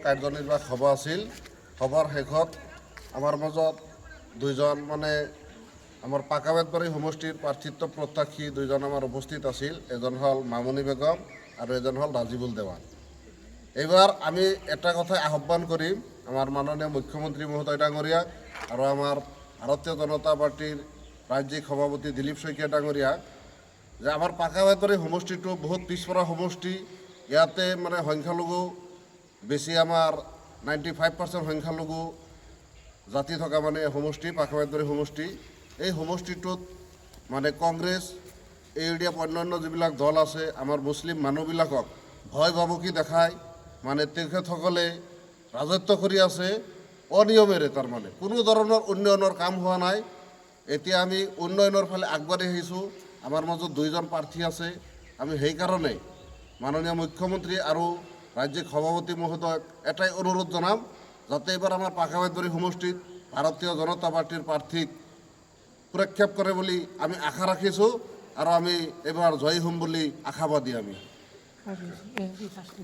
কাৰ্যনিৰ্বাহক সভা আছিল। সভাৰ শেষত আমাৰ মাজত দুইজন আমাৰ পাকাবেতবাৰী সমষ্টিৰ প্ৰাৰ্থিত্ব প্ৰত্যাশী দুইজন আমাৰ উপস্থিত আছিল। এজন হ'ল মামনি বেগম আৰু এজন হ'ল ৰাজিবুল দেৱান। এইবাৰ আমি এটা কথাই আহ্বান কৰিম আমাৰ মাননীয় মুখ্যমন্ত্ৰী মহোদয় ডাঙৰীয়াক আৰু আমাৰ ভাৰতীয় জনতা পাৰ্টিৰ ৰাজ্যিক সভাপতি দিলীপ শইকীয়া ডাঙৰীয়াক যে আমাৰ পাকাবেতবাৰী সমষ্টিটো বহুত পিছপৰা সমষ্টি। ইয়াতে সংখ্যালঘু বেছি, আমাৰ 95% সংখ্যালঘু জাতি থকা সমষ্টি পাকাবেতবাৰী সমষ্টি। এই সমষ্টিটোত কংগ্ৰেছ এৰিয়া অন্যান্য যিবিলাক দল আছে আমাৰ মুছলিম মানুহবিলাকক ভয় ভাবুকি দেখায় তেখেতসকলে ৰাজত্ব কৰি আছে অনিয়মেৰে। কোনো ধৰণৰ উন্নয়নৰ কাম হোৱা নাই। এতিয়া আমি উন্নয়নৰ ফালে আগবাঢ়ি আহিছোঁ। আমাৰ মাজত দুইজন প্ৰাৰ্থী আছে। আমি সেইকাৰণে মাননীয় মুখ্যমন্ত্ৰী আৰু ৰাজ্যিক সভাপতি মহোদয়ক এটাই অনুৰোধ জনাম যাতে এইবাৰ আমাৰ পাকাবেতবাৰী সমষ্টিত ভাৰতীয় জনতা পাৰ্টিৰ প্ৰাৰ্থীক সুৰক্ষেপ কৰে বুলি আমি আশা ৰাখিছোঁ আৰু আমি এইবাৰ জয়ী হ'ম বুলি আশাবাদী আমি।